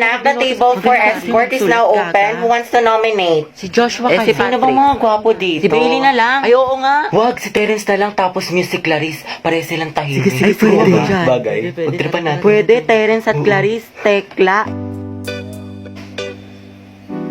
anak, the table for escort is now open. Who wants to nominate? Si Joshua Eh, si Sino bang mga gwapo dito? Si Bailey na lang. Ay, oo nga. Wag, si Terence na lang tapos music Clarice. Pare silang tahimik. Sige, pwede ba? dyan. Bagay. Pagtripan natin. Pwede, Terence at Clarice, Tekla.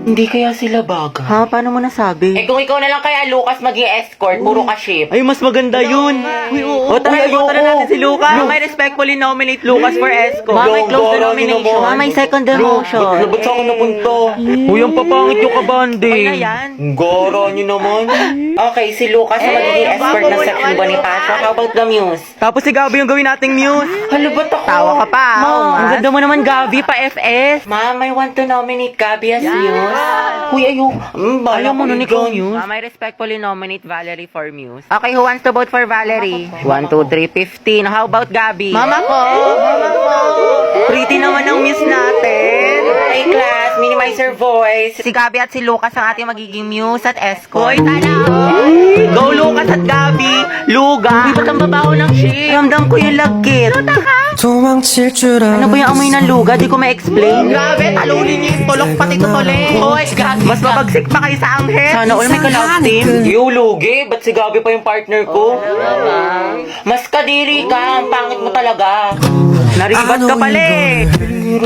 Hindi kaya sila bagay. Ha? Paano mo nasabi? Eh kung ikaw na lang kaya Lucas maging escort, puro ka ship. Ay, mas maganda yun. Uy, oo. O, tara, iboto na natin si Lucas. May respectfully nominate Lucas for escort. May close the nomination. May second the motion. Ba't sa akin napunta? Uy, ang papangit yung kabanding. Okay na yan. Goro nyo naman. Okay, si Lucas ang magiging escort ng Section Bonifacio. How about the Muse? Tapos si Gabi yung gawin nating muse. Hala, ba't ako? Tawa ka pa. Ma'am. Ang ganda mo naman, Gabi, pa FS. Ma'am, I want to nominate Gabby as Muse. Uy, Ayaw mo nun ikaw, Muse. Muse? I respectfully nominate Valerie for Muse. Okay, who wants to vote for Valerie? 1, 2, 3, 15. How about Gabi? Mama ko! Mama ko! Pretty naman ang Muse natin. Hey class, minimize your voice. Si Gabi at si Lucas ang ating magiging Muse at escort. Hoy, tala! Go, Lucas at Gabi! Luga! Uy, ba't ang babaho ng shit? Ramdam ko yung lagkit. 도망칠 줄 Ano 알아 ba yung amoy ng luga? Di ko ma-explain. Grabe, talunin niyo yung tulok pati tutuli. Hoy, Gabi! Mas mabagsik pa kayo sa anghel. Sana all may ka-love team. Yo, Lugi, ba't si Gabi pa yung partner ko? Mas kadiri ka, ang pangit mo talaga. Naribat ka pala eh.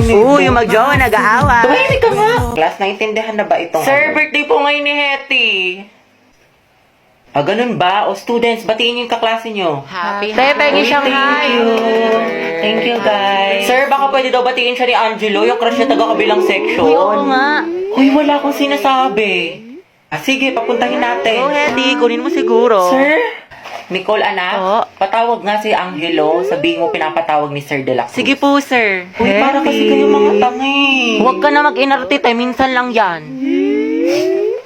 Uy, yung mag-jowa, nag-aawa. Tumahimik ka nga. Class, naintindihan na ba itong... Sir, birthday po ngayon ni Hetty. Ah, ganun ba? O students, batiin yung kaklase nyo. Happy, pengi siyang Thank you. Thank you, guys. Sir, baka pwede daw batiin siya ni Angelo, yung crush niya taga-kabilang section. Uy, oo nga. Uy, wala akong sinasabi. Ah, sige, papuntahin natin. Oh, Hetty, kunin mo siguro. Sir? Nicole, anak, Oo. patawag nga si Angelo. Sabihin mo pinapatawag ni Sir De La Cruz. Sige po, sir. Uy, para kasi kayo mga tangi. Huwag ka na mag-inartite, minsan lang yan.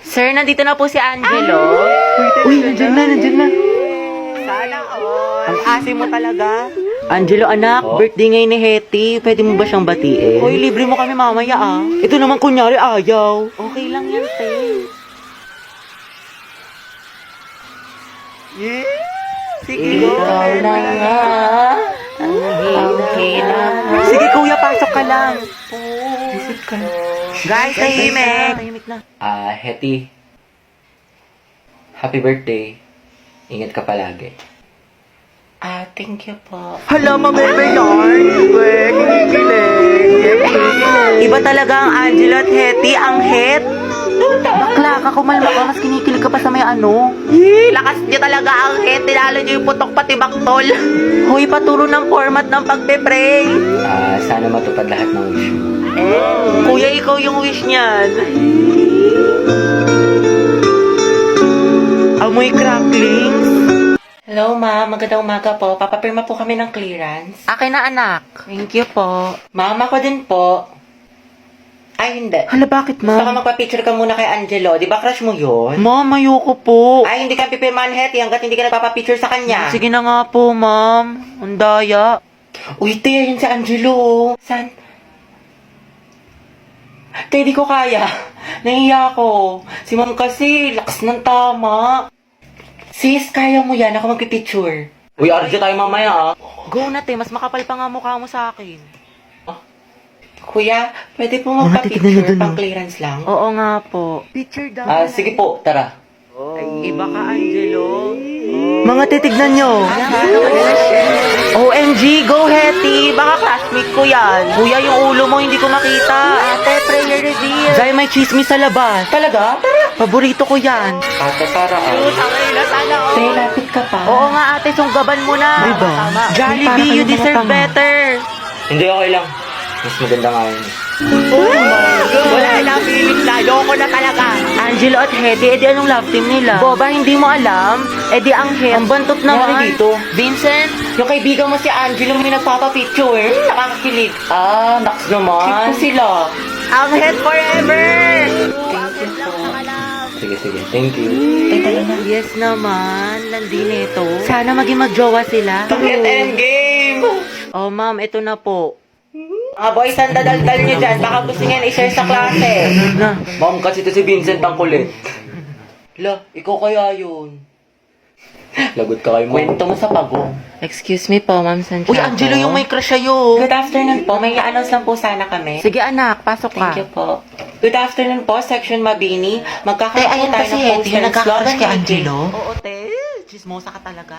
Sir, nandito na po si Angelo. Uy, nandiyan na. Sana all. Ang asim mo talaga. Angelo, anak, birthday ngayon ni Hetty. Pwede mo ba siyang batiin? Uy, libre mo kami mamaya ah. Ito naman kunyari ayaw. Okay lang yan, te. Sige, Ikaw na nga, ang hina. Sige, kuya, pasok ka lang. Guys, tahimik. Tahimik na. Ah, Hetty. Happy birthday. Ingat ka palagi. Ah, thank you po. Hala, mabebe yarn. Iba talaga ang Angelo at Hetty, ang het. Bakla ka, kumalma ka, mas kinikilig ka pa sa may ano. Lakas niyo talaga ang het, tinalo niyo yung putok pati baktol. Hoy, paturo ng format ng pagpe-pray. Ah, sana matupad lahat ng wish mo. Kuya, ikaw yung wish niyan. Amoy cracklings. Hello, ma'am. Magandang umaga po. Papapirma po kami ng clearance. Akin na, anak. Thank you po. Ma'am, ako din po. Ay, hindi. Hala, bakit, Baka ma'am? magpa-picture ka muna kay Angelo. Di ba crush mo yun? Ma'am, ayoko po. Ay, hindi ka pipirmahan, Hetty, hanggat hindi ka nagpapapicture sa kanya. Sige na nga po, ma'am. Ang daya. Uy, te, yun si Angelo. San? Te, di ko kaya. Nahiya ako. Si ma'am kasi, lakas ng tama. Sis, kaya mo yan. Ako magpipicture. Uy, arjo tayo mamaya, ah. Go na, te. Mas makapal pa nga mukha mo sa akin. Kuya, pwede po titignan niyo magpa-picture dun, pang no? clearance lang? Oo nga po. Picture daw. Ah, sige po, tara. Ay, iba ka, Angelo. Mga titignan nyo. OMG, go Hetty. Baka classmate ko yan. Kuya, yung ulo mo hindi ko makita. Ate, prayer reveal. Zay, may chismis sa labas. Talaga? Tara. Paborito ko yan. Ate, para ah. Te, lapit ka pa. Oo nga ate, sunggaban mo na. Diba? Jollibee, you deserve better. Hindi, okay lang. Mas maganda nga yun. Wala na, pilit na. Ayoko na talaga. Angelo at Hetty, edi anong love team nila? Boba, hindi mo alam? Edi ang Het. Ang bantot naman. Nangyari dito? Vincent? Yung kaibigan mo si Angelo may nagpapapicture. Nakakakilig. Ah, naks naman. Cute ko sila. Ang Het forever! Sige, sige. Thank you. Yes naman, landi nito. Sana maging magjowa sila. Bakit endgame? Oh ma'am, ito na po. Mga boys, ang dadaldal nyo dyan. Baka gusto niyan i-share sa klase. Na. Ma'am, kasi ito si Vincent ang kulit. La, ikaw kaya yun. Lagot ka kayo mo. Kwento mo sa pagong. Excuse me po, Ma'am Santiago. Uy, Angelo, yung may crush sa'yo. Good afternoon po. May i-announce lang po sana kami. Sige anak, pasok ka. Thank you po. Good afternoon po, Section Mabini. Magkakaroon Te, ayan po tayo kasi, ng Hetty, poster yung nagkakrush slogan kay meeting. Angelo. Oo, te. Chismosa ka talaga.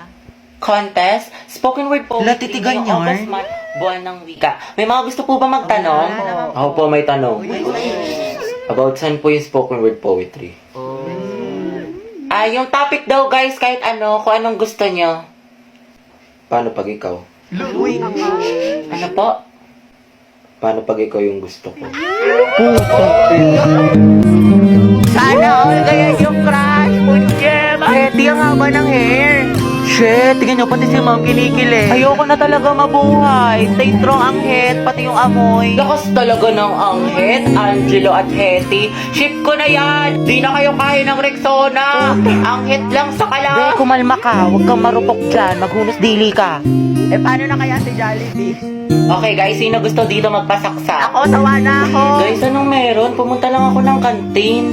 Contest, spoken word poetry. Latitigan ngayong niyo, August month, buwan ng wika. May mga gusto po ba magtanong? Ako po may tanong. About saan po yung spoken word poetry? Yung topic daw guys, kahit ano, kung anong gusto nyo. Paano pag ikaw? Ano po? Paano pag ikaw yung gusto ko? Sana all kaya yung crush, Punjem! Hetty, ang haba ng hair. Shit, tingnan nyo, pati si Ma'am kinikilig. Ayoko na talaga mabuhay. Stay strong ang het, pati yung amoy. Lakas talaga ng anghet, Angelo at Hetty. Ship ko na yan. Di na kayo kaya ng Rexona. Anghet lang sa kala. Be, kumalma ka. Huwag kang marupok dyan. Maghunos dili ka. Eh, paano na kaya si Jollibee? Okay guys, sino gusto dito magpasaksa? Ako, sawa na ako. Guys, anong meron? Pumunta lang ako ng kantin.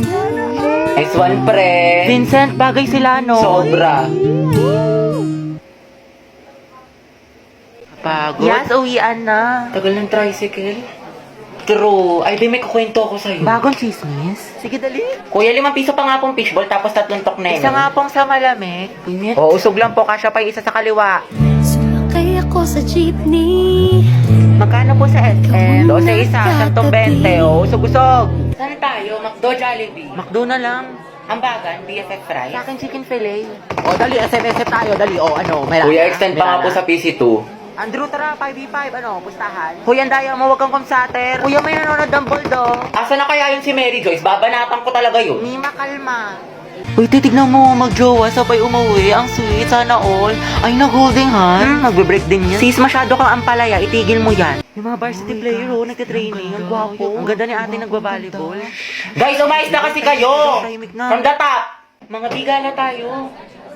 Nice one, pre. Vincent, bagay sila, no? Sobra. Pagod. Yes, uwian na. Tagal ng tricycle. True. Ay, di may kukwento ako sa'yo. Bagong chismis? Sige, dali. Kuya, 5 piso pa nga pong fishball, tapos 3 tokneno. Isa nga pong sa malamig. O, usog lang po, kasya pa yung isa sa kaliwa. Sumakay ako sa jeepney. Magkano po sa SM? 12 isa, 120. O, usog-usog. Saan tayo? McDo, Jollibee. McDo na lang. Hambagan, BFF fries. Sa akin, chicken fillet. O, dali, SMS tayo, dali. O, ano, may Kuya, extend pa nga po sa PC2. Andrew, tara, 5v5, ano, pustahan. Kuya, Daya, mo, wag kang kumsater. Kuya, may nanonood ng bulldog. Asa na kaya yun si Mary Joyce? Babanatan ko talaga yun. Mima, kalma. Uy, titignan mo, magjowa, sabay umuwi. Ang sweet, sana all. Ay, nag-holding hand. Magbe-break din yan. Sis, masyado kang ampalaya, itigil mo yan. Yung mga varsity player, oh, nagtitraining. Ang gwapo. Ang ganda ni ate nagbabalibol. Guys, umayos na kasi kayo! Tahimik na. From the top! Mga bigala tayo.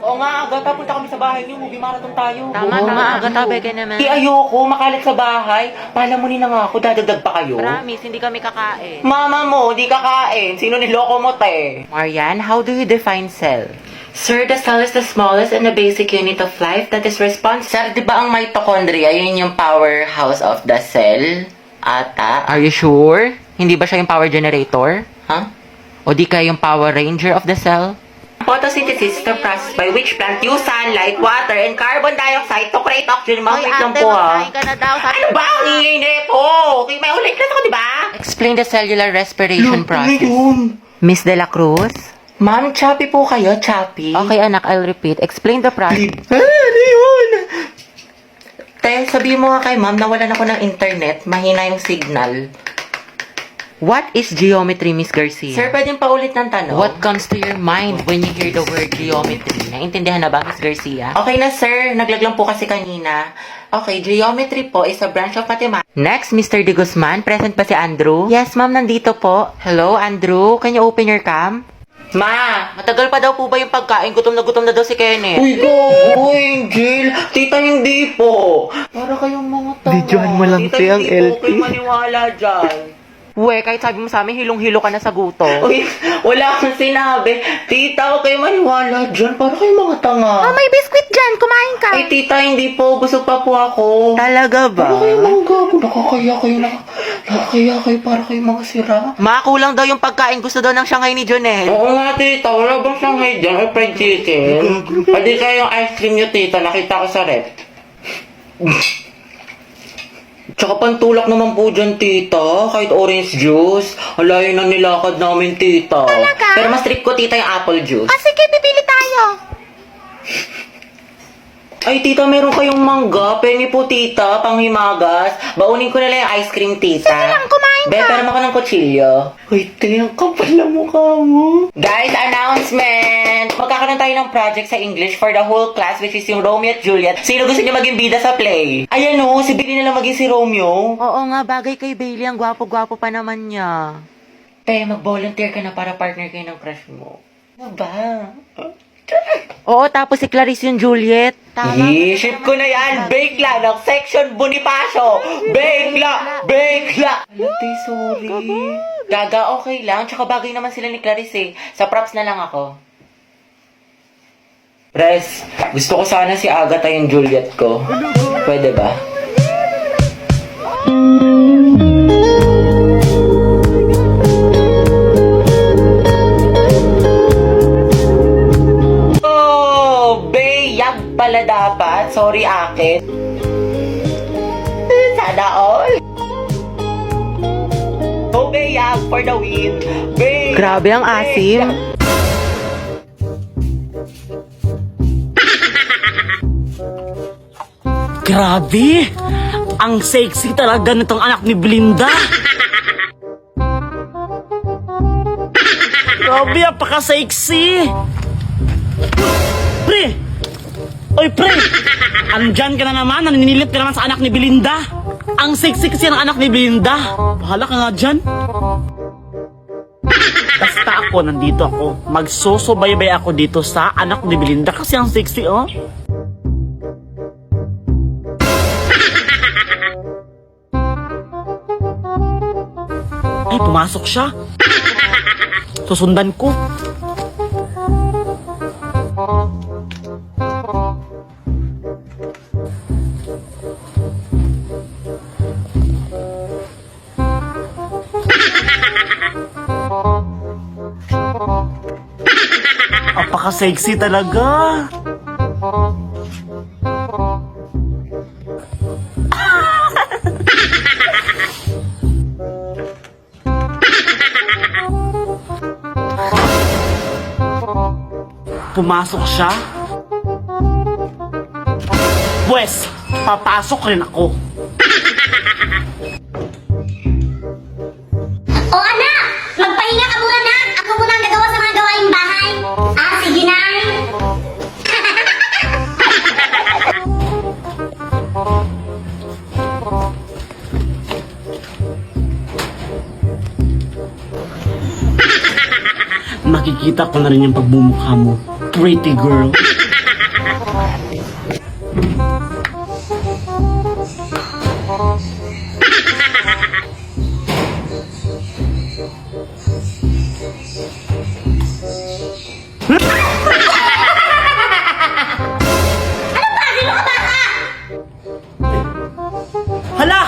Oo nga, Agata, punta kami sa bahay niyo. Movie marathon tayo. Tama, tama, agad tabi ka naman. Di ayoko, makalat sa bahay. Palamunin na nga ako, dadagdag pa kayo. Promise, hindi kami kakain. Mama mo, di kakain. Sino niloko mo, te? Marian, how do you define cell? Sir, the cell is the smallest and the basic unit of life that is responsible. Sir, di ba ang mitochondria, yun yung powerhouse of the cell? Ata? Are you sure? Hindi ba siya yung power generator? Huh? O di kaya yung power ranger of the cell? Photosynthesis is the process by which plant use sunlight, water, and carbon dioxide to create oxygen. Mga wait lang po, ha? ka na daw. Ano ba ang ingay nito? Okay, may ulit class ako, di ba? Explain the cellular respiration process. Miss De La Cruz? Ma'am, choppy po kayo, choppy. Okay anak, I'll repeat. Explain the process. Ano yun? Te, sabihin mo nga kay ma'am, nawalan ako ng internet. Mahina yung signal. What is geometry, Miss Garcia? Sir, pwedeng paulit ng tanong? What comes to your mind when you hear the word geometry? Naintindihan na ba, Miss Garcia? Okay na, sir. Naglag lang po kasi kanina. Okay, geometry po is a branch of mathematics. Next, Mr. De Guzman. Present pa si Andrew? Yes, ma'am. Nandito po. Hello, Andrew. Can you open your cam? Ma! Matagal pa daw po ba yung pagkain? Gutom na daw si Kenneth. Uy, go! Angel! Tita, hindi po! Para kayong mga tanga. Videohan mo lang, Tita, te, ang hindi po LT. kayo maniwala dyan. Uwe, kahit sabi mo sa amin, hilong-hilo ka na sa guto. Uy, wala akong sinabi. Tita, huwag kayo maniwala dyan. Para kayong mga tanga. may biskwit dyan. Kumain ka. Ay, tita, hindi po. Busog pa po ako. Talaga ba? Para kayong mga gago. Nakakaya kayo. Para kayong mga sira. Makulang daw yung pagkain. Gusto daw ng Shanghai ni Jonel. Oo nga, tita. Wala bang Shanghai dyan? Or fried chicken? Pwede kayong ice cream nyo, tita. Nakita ko sa rep. Tsaka pantulak naman po dyan, tita. Kahit orange juice. Alayo na nilakad namin, tita. Talaga? Pero mas trip ko, tita, yung apple juice. Sige, pipili tayo. Ay, tita, meron kayong mangga. Penny po, tita. Panghimagas. Baunin ko na lang yung ice cream, tita. Sige lang, kumain Be, ka. pero ako ng kutsilyo. Uy, tingnan ka pala mukha mo. Guys, announcement! Magkakaroon tayo ng project sa English for the whole class, which is yung Romeo at Juliet. Sino gusto niyo maging bida sa play? Ayan o, si Billy na lang maging si Romeo. Oo nga, bagay kay Bailey. Ang gwapo-gwapo pa naman niya. Te, mag-volunteer ka na para partner kayo ng crush mo. Ano ba? Oo, tapos si Clarice yung Juliet. Ship ko na yan! Bakla ng section Bonifacio! Bakla! Alati, sorry. Gaga, okay lang. Tsaka bagay naman sila ni Clarice eh. Sa props na lang ako. Pres, gusto ko sana si Agatha yung Juliet ko. Pwede ba? Oh, Beyag pala dapat. Sorry, akin. Sana all. Oh, Beyag for the win. Beyag. Grabe ang asim. Grabe! Ang sexy talaga nitong anak ni Belinda! Grabe, apaka-sexy! Pre! Oy, pre! Andyan ka na naman, naninilip ka naman sa anak ni Belinda! Ang sexy kasi ng anak ni Belinda! Bahala ka nga dyan! Basta ako, nandito ako. Magsusubaybay ako dito sa anak ni Belinda kasi ang sexy, oh! Ay, pumasok siya. Susundan ko. Apaka-sexy talaga. Pumasok siya. Pwes, papasok rin ako. O anak! Magpahinga ka muna, nak! Ako muna ang gagawa sa mga gawaing bahay. Ah, sige, nay! Makikita ko na rin yung pagmumukha mo. Pretty girl. Hala!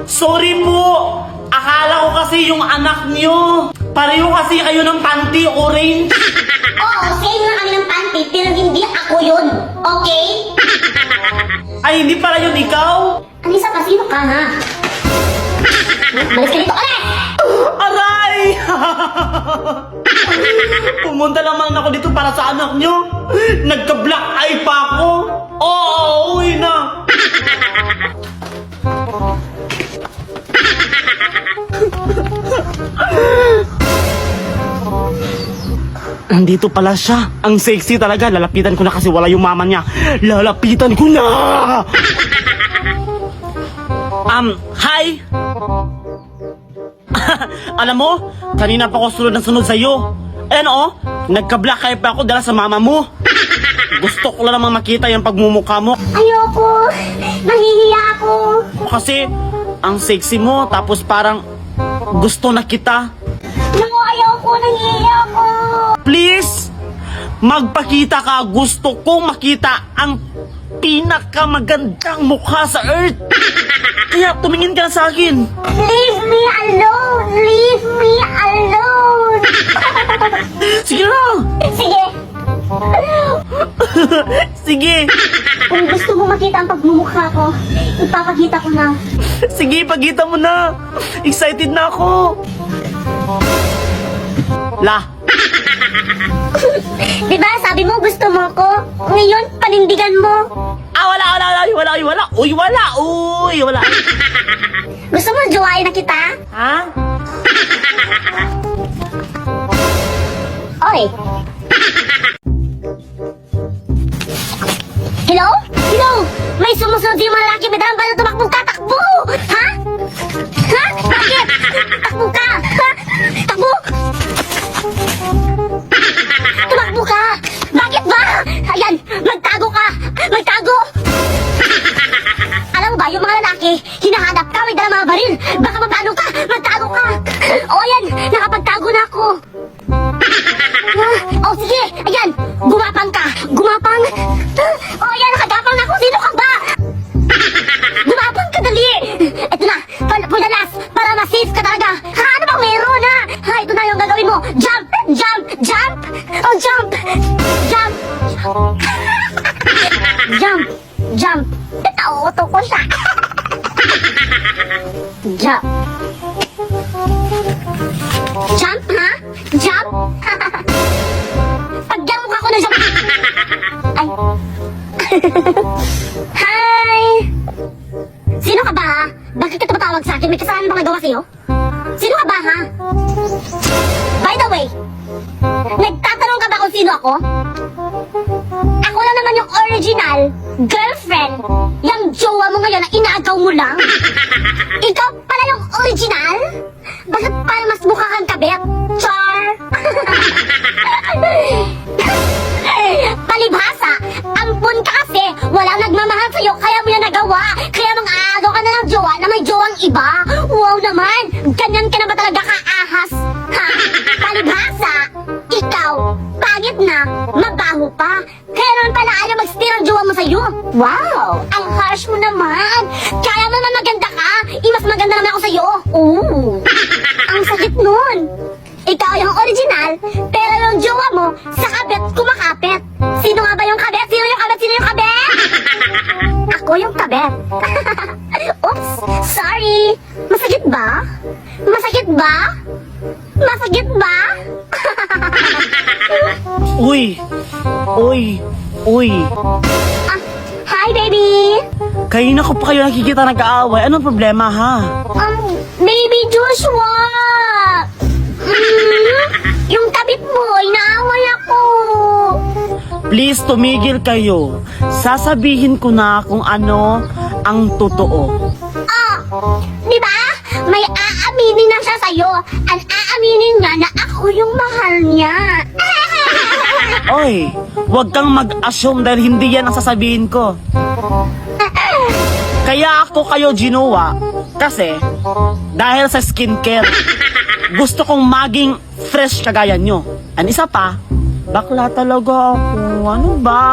Sorry mo! Akala ko kasi yung anak niyo. Pareho kasi kayo ng panty orange. Oo, same na kami ng panty, pero hindi ako yun. Okay? Ay, hindi pala yun ikaw. Alisa pa, sino ka, ha? Malis ka dito, ulit! Aray! Pumunta naman ako dito para sa anak niyo. Nagka-black eye pa ako. Oo, uwi na. Nandito pala siya. Ang sexy talaga. Lalapitan ko na kasi wala yung mama niya. Lalapitan ko na! Hi! Alam mo, kanina pa ako sunod na sunod sa'yo. Ayan oh, nagka-black eye pa ako dahil sa mama mo. Gusto ko lang naman makita yung pagmumukha mo. Ayoko! Nahihiya ako! Kasi, ang sexy mo, tapos parang gusto na kita. No, ayoko! Nahihiya ako! Please, magpakita ka. Gusto kong makita ang pinakamagandang mukha sa earth. Kaya tumingin ka na sa akin. Leave me alone! Leave me alone! Sige na. Sige! Sige. Kung gusto mo makita ang pagmumukha ko, ipapakita ko na. Sige, pagkita mo na. Excited na ako. La. Diba, sabi mo gusto mo ko? Ngayon, panindigan mo. Wala. Uy, wala. Gusto mo jowain na kita? Ha? Oy! Hello? Hello? May sumusunod yung mga laki, madam. Paano tumakbo ka? Takbo! Ha? Ha? Bakit? Takbo ka! Ha? Takbo! Tumakbo ka! Bakit ba? Ayan! Magtago ka! Magtago! Alam mo ba, yung mga lalaki, hinahanap ka, may dala mga baril. Baka mapano ka, magtago ka. O ayan, nakapagtago na ako. Oh, sige. Ayan. Gumapang ka. Gumapang. Oh, ayan. Nakagapang na ako. Sino ka ba? Gumapang ka, dali. Ito na. For the last. Para ma-safe ka talaga. Ha? Ano bang meron, ha? Ha? Ito na yung gagawin mo. Jump. Jump. Jump. Oh, jump. Jump. Jump. Jump. Nauuto ko siya. Jump. Jump, ha? Jump? Pagyan mukha ko na jump. Ay. Hi! Sino ka ba, ha? Bakit ka tumatawag sa akin? May kasalanan bang nagawa sa'yo? Sino ka ba, ha? By the way, nagtatanong ka ba kung sino ako? Ako lang naman yung original girlfriend. Yung jowa mo ngayon na inaagaw mo lang. Ikaw pala yung original? Bakit parang mas mukha kang kabet? Char! Palibhasa, ampun ka kasi walang nagmamahal sa'yo kaya mo yan nagawa. Kaya mang aagaw ka na ng jowa na may jowang iba. Wow naman! Ganyan ka na ba talaga kaahas? Ha? Palibhasa, ikaw, pangit na, mabaho pa. Kaya naman pala ayaw mag-stay ang jowa mo sa'yo. Wow! Ang harsh mo naman. Kaya mo naman maganda ka. Mas maganda naman ako sa'yo. Ooh! Ang sakit nun. Ikaw yung original, pero yung jowa mo, sa kabet, kumakapit. Sino nga ba yung kabet? Sino yung kabet? Sino yung kabet? Ako yung kabet. Oops! Sorry! Masakit ba? Masakit ba? Masakit ba? Uy! Uy! Uy! Ah, hi, baby! Kanina ko pa kayo nakikita nag-aaway. Anong problema, ha? Baby Joshua! Yung tabit mo, inaaway ako. Please, tumigil kayo. Sasabihin ko na kung ano ang totoo. Oh, di ba? May aaminin na siya sa'yo. Ang aaminin niya na ako yung mahal niya. Oy, huwag kang mag-assume dahil hindi yan ang sasabihin ko. Kaya ako kayo ginawa kasi dahil sa skincare, gusto kong maging fresh kagaya nyo. Ang isa pa, bakla talaga ako. Ano ba?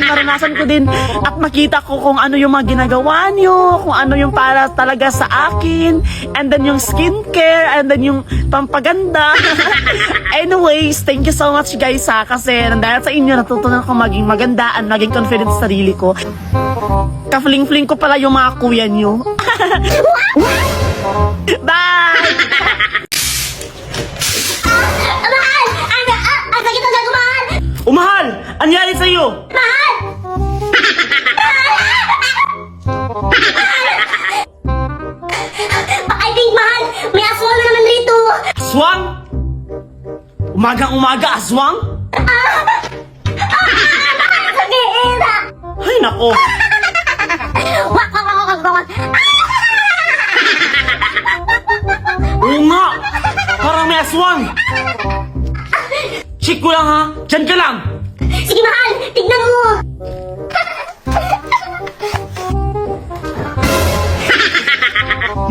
Naranasan ko din at makita ko kung ano yung mga ginagawa nyo, kung ano yung para talaga sa akin, and then yung skincare, and then yung pampaganda. Anyways, thank you so much guys ha, kasi dahil sa inyo natutunan ko maging maganda at maging confident sa sarili ko. Kafling-fling ko pala yung mga kuya nyo. Bye! Mahal! Ang sakit ng gago, mahal! Umahal! Anyari sa'yo? Mahal! I think, mahal, may aswang na naman rito. Aswang? Umagang-umaga, aswang? Mahal, sabihin! Ay, nako. Wak, wak, wak, wak, wak. Oo nga! Parang may aswang! Check ko lang ha! Diyan ka lang! Sige, mahal, tignan mo.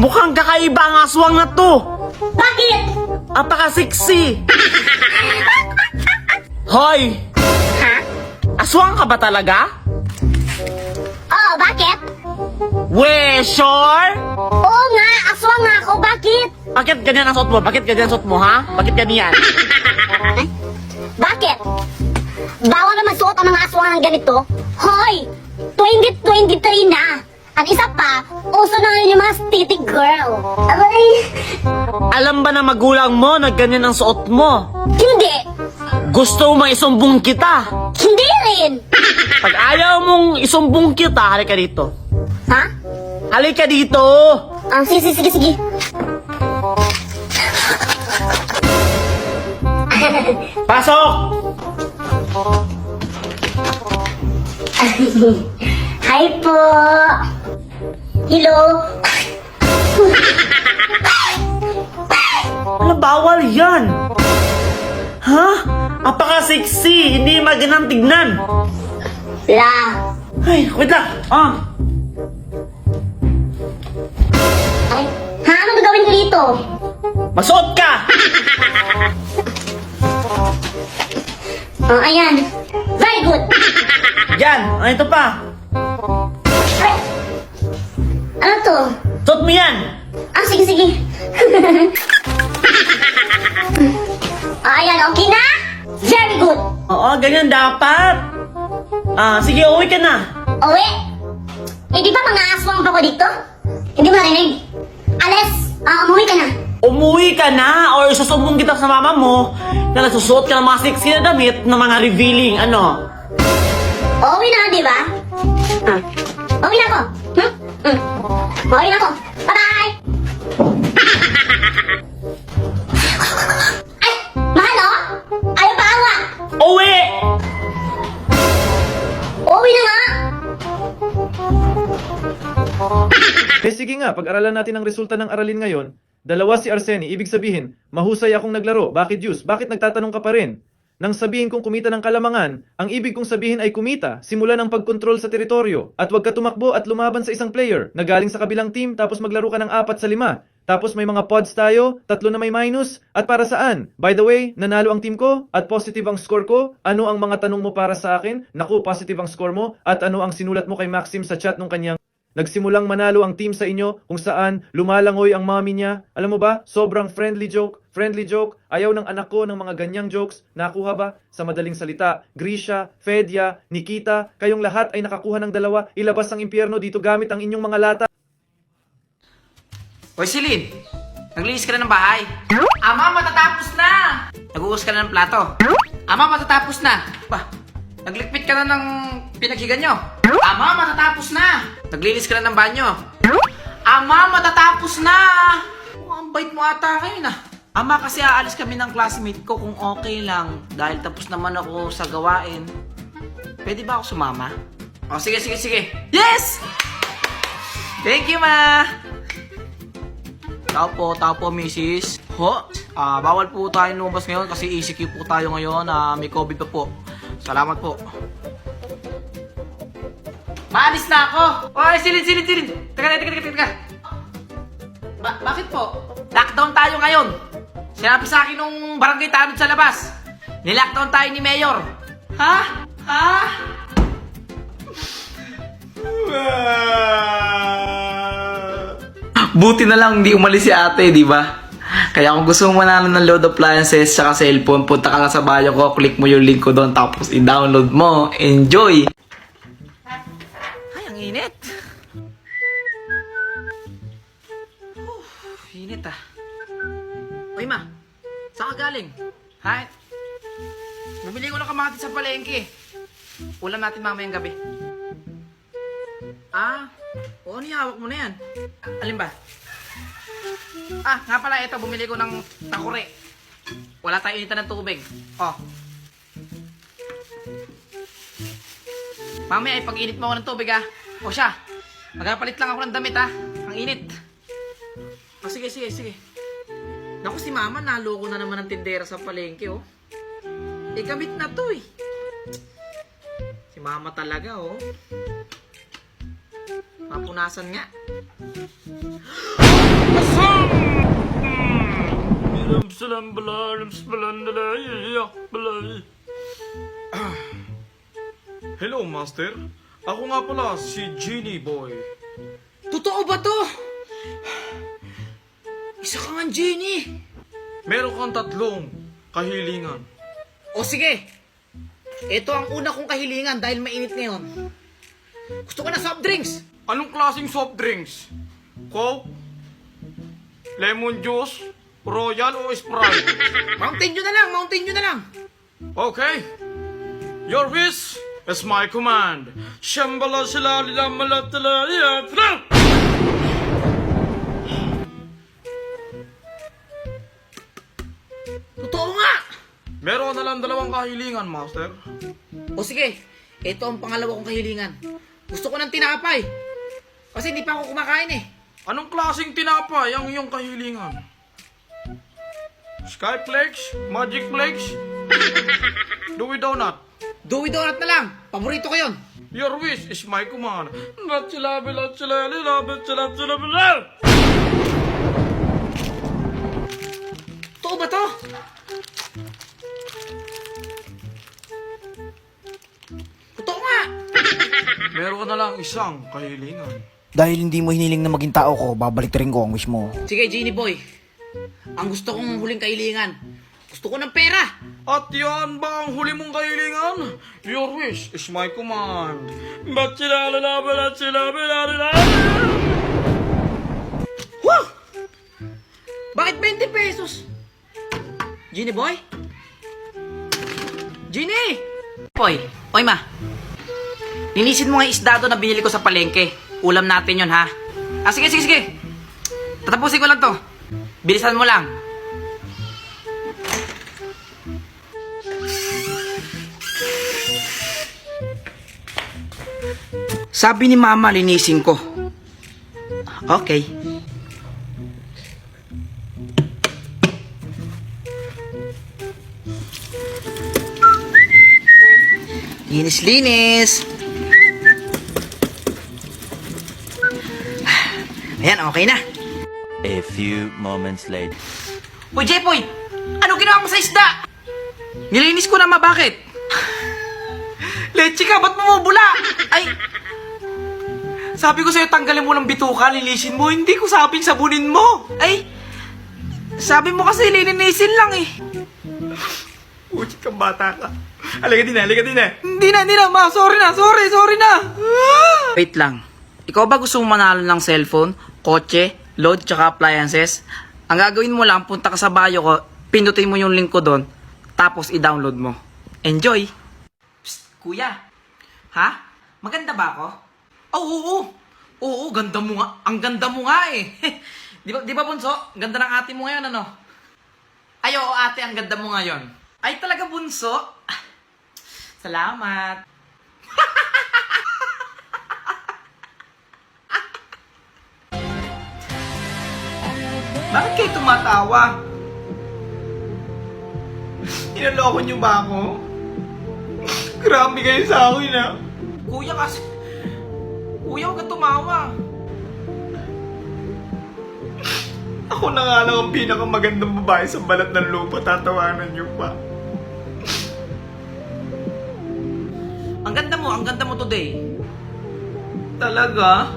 Mukhang kakaiba ang aswang na to! Bakit? Apaka-sexy! Hoy! Ha? Aswang ka ba talaga? Oh, bakit? We, sure? Oo nga, aswang nga ako, bakit? Bakit ganyan ang suot mo? Bakit ganyan ang suot mo, ha? Bakit ganyan? Bakit? Bawal naman suot ang mga aswang ng ganito. Hoy! 2023 na! Ang isa pa, uso na ngayon yung mga titi girl. Aray! Alam ba na magulang mo na ganyan ang suot mo? Hindi! Gusto mo isumbong kita? Hindi rin! Pag ayaw mong isumbong kita, halika dito. Ha? Halika dito! Sige, sige, sige. Pasok! Hi po! Hello! Wala, bawal yan! Ha? Apaka-sexy! Hindi magandang tignan! La! Ay, wait lang! Ay, ha? Ano gagawin ko dito? Masuot ka! Oh, ayan. Very good. Yan, ano ito pa? Ay. Ano to? Suot mo yan! Ah, sige, sige. Ayan, okay na? Very good. Oo, ganyan dapat. Sige, uwi ka na. Uwi? Eh, di ba mga aswang pa ko dito? Hindi mo narinig? Alis, umuwi ka na. Umuwi ka na or susumbong kita sa mama mo na nagsusuot ka ng mga sexy na damit na mga revealing, ano? Uwi na, di ba? Uwi na ako. Uwi na ako. Bye-bye! Ay! Mahal, oh! Ayaw pa awa! Uwi! Uwi na nga! Eh sige nga, pag-aralan natin ang resulta ng aralin ngayon. 2 si Arsenie, ibig sabihin, mahusay akong naglaro. Bakit Diyos? Bakit nagtatanong ka pa rin? Nang sabihin kong kumita ng kalamangan, ang ibig kong sabihin ay kumita, simula ng pagkontrol sa teritoryo, at wag ka tumakbo at lumaban sa isang player na galing sa kabilang team tapos maglaro ka ng 4 sa 5. Tapos may mga pods tayo, 3 na may minus, at para saan? By the way, nanalo ang team ko, at positive ang score ko. Ano ang mga tanong mo para sa akin? Naku, positive ang score mo, at ano ang sinulat mo kay Maxim sa chat nung kanyang nagsimulang manalo ang team sa inyo kung saan lumalangoy ang mommy niya. Alam mo ba, sobrang friendly joke. Ayaw ng anak ko ng mga ganyang jokes. Nakuha ba? Sa madaling salita, Grisha, Fedya, Nikita, kayong lahat ay nakakuha ng 2. Ilabas ang impyerno dito gamit ang inyong mga lata. Hoy, Celine! Naglinis ka na ng bahay? Ama, matatapos na! Nagugas ka na ng plato? Ama, matatapos na! Ba, naglikpit ka na ng pinaghigan nyo? Ama, matatapos na! Naglinis ka na ng banyo? Ama, matatapos na! Oh, ang bait mo ata ngayon ah. Ama, kasi aalis kami ng classmate ko kung okay lang. Dahil tapos naman ako sa gawain. Pwede ba ako sumama? Oh, sige. Yes! Thank you, ma! Tao po, misis. Ho? Bawal po tayo lumabas ngayon kasi ECQ po tayo ngayon. May COVID pa po. Salamat po. Maalis na ako! Oy, silin! Teka. Bakit po? Lockdown tayo ngayon. Sinabi sa akin nung barangay tanod sa labas. Nilockdown tayo ni Mayor. Ha? Buti na lang hindi umalis si ate, di ba? Kaya kung gusto mo manalo ng load appliances tsaka cellphone, punta ka lang sa bio ko, click mo yung link ko doon, tapos i-download mo. Enjoy! Ay, ang init! Init ah. Uy ma, saan ka galing? Ha? Bumili ko ng kamatis sa palengke. Ulam natin mamayang gabi. Oo, niyawak mo na yan. Alin ba? Nga pala, ito, bumili ko ng takure. Wala tayo initan ng tubig. Mamaya, pag-init mo ako ng tubig, O siya, magpapalit lang ako ng damit, Ang init. Sige. Naku, si mama, naloko na naman ng tindera sa palengke, gamit na to, Si mama talaga, Mapunasan nga. Hello, Master. Ako nga pala, si Genie Boy. Totoo ba to? Isa ka nga, Genie. Meron kang 3 kahilingan. O sige, ito ang una kong kahilingan dahil mainit ngayon. Gusto ko na soft drinks. Anong klaseng soft drinks? Coke? Lemon juice? Royal o Sprite? Mountain Dew na lang. Okay. Your wish is my command. Shambhala sila lila malatala yatra. Totoo nga. Meron na lang 2 kahilingan, Master. O sige, ito ang pangalawa kong kahilingan. Gusto ko ng tinapay. Kasi hindi pa ako kumakain Anong klaseng tinapay ang iyong kahilingan? Sky Flakes? Magic Flakes? Dewey Donut? Dewey Donut na lang. Paborito ko yun. Your wish is my command. isang kahilingan. Dahil hindi mo hiniling na maging tao ko, babalik rin ko ang wish mo. Sige, Genie Boy. Ang gusto kong huling kahilingan. Gusto ko ng pera. At yan ba ang huli mong kahilingan? Your wish is my command. Ba't sila lalabala at sila bilalala? Wow! Bakit 20 pesos? Genie Boy? Genie! Boy, oy ma. Linisin mo nga yung isda doon na binili ko sa palengke. Ulam natin yon ha. Ah, sige. Tatapusin ko lang to. Bilisan mo lang. Sabi ni mama, linisin ko. Okay. Linis. Ayan, okay na. A few moments later. Uy, Jepoy! Ano ginawa mo sa isda? Nilinis ko na bakit? Leche ka, ba't bumubula? Ay! Sabi ko sa'yo, tanggalin mo ng bituka, linisin mo. Hindi ko sabing sabunin mo. Ay! Sabi mo kasi lilinisin lang eh. Uy, kang bata ka. Halika din na. Hindi na, ma. Sorry na. Wait lang. Ikaw ba gusto mo manalo ng cellphone, kotse, load, tsaka appliances? Ang gagawin mo lang, punta ka sa bio ko, pindutin mo yung link ko doon, tapos i-download mo. Enjoy! Psst, kuya. Ha? Maganda ba ako? Oo, ganda mo nga. Ang ganda mo nga eh. Di ba bunso? Ganda ng ate mo ngayon, ano? Ay, oo ate, ang ganda mo ngayon. Ay, talaga bunso? Salamat. Bakit kayo tumatawa? Inaloko niyo ba ako? Grabe kayo sa akin ah. Kuya, huwag ka tumawa. Ako na nga lang ang pinakamagandang babae sa balat ng lupa. Tatawanan niyo pa. Ang ganda mo today. Talaga?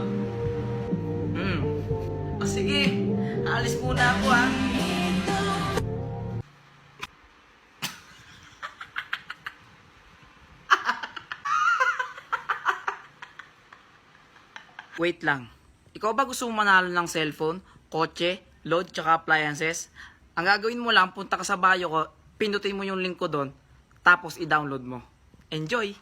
O sige, alis muna ako ha. Wait lang. Ikaw ba gusto mo manalo ng cellphone, kotse, load, tsaka appliances? Ang gagawin mo lang, punta ka sa bio ko, pindutin mo yung link ko doon, tapos i-download mo. Enjoy!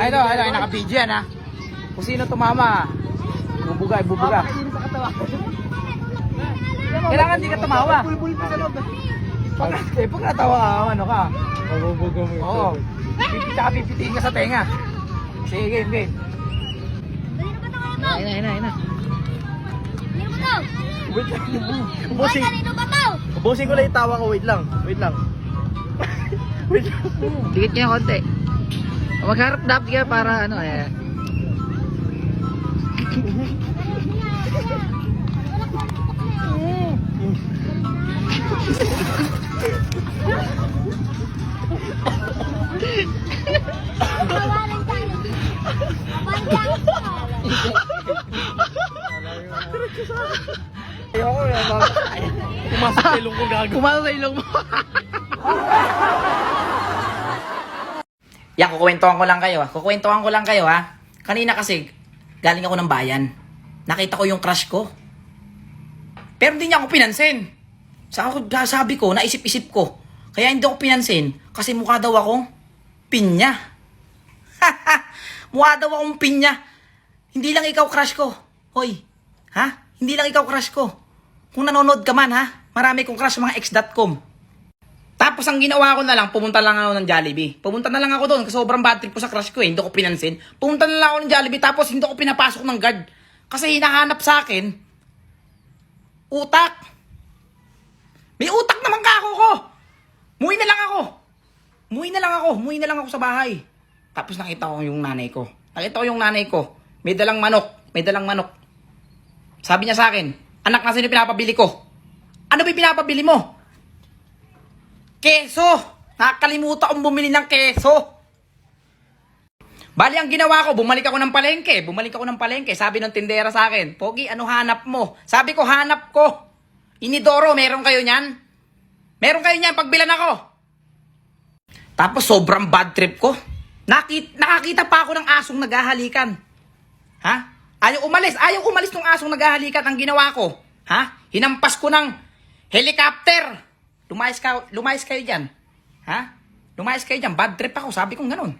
Ito, naka-video yan ha. Kung sino tumama, bubuga. Kailangan di ka tumawa. Pag natawa ka, ano ka? Mabubuga mo. Oo. Pipitiin ka sa tenga. Sige, game. Ayun na. Wait lang. Ubusin. Kanino ba to? Ubusin ko lang yung tawa ko. Wait lang. Dikit niya konti. Magharap dapat ka para ano eh. Pumasok sa ilong ko gago. Pumasok sa ilong mo. Yan, kukwentuhan ko lang kayo ha. Kanina kasi, galing ako ng bayan. Nakita ko yung crush ko. Pero hindi niya ako pinansin. Sabi ko, naisip-isip ko. Kaya hindi ako pinansin kasi mukha daw akong pinya. Mukha daw akong pinya. Hindi lang ikaw crush ko. Hoy, ha? Hindi lang ikaw crush ko. Kung nanonood ka man ha, marami kong crush mga ex.com. Tapos ang ginawa ko na lang, pumunta lang ako ng Jollibee. Pumunta na lang ako doon kasi sobrang bad trip ko sa crush ko eh. Hindi ko pinansin. Pumunta na lang ako ng Jollibee tapos hindi ko pinapasok ng guard. Kasi hinahanap sa akin, utak. May utak naman ka ako ko. Muwi na lang ako sa bahay. Tapos nakita ko yung nanay ko. May dalang manok. Sabi niya sa akin, anak, nasan yung pinapabili ko? Ano ba yung pinapabili mo? Keso! Nakakalimutan akong bumili ng keso. Bali, ang ginawa ko, bumalik ako ng palengke. Sabi ng tindera sa akin, Pogi, ano hanap mo? Sabi ko, hanap ko. Inidoro, meron kayo niyan? Meron kayo niyan, pagbilan ako. Tapos sobrang bad trip ko. Nakakita pa ako ng asong naghahalikan. Ha? Ayaw umalis ng asong naghahalikan. Ang ginawa ko, ha? Hinampas ko ng helicopter. Lumayas kayo dyan. Ha? Lumayas kayo dyan. Bad trip ako. Sabi ko ganun.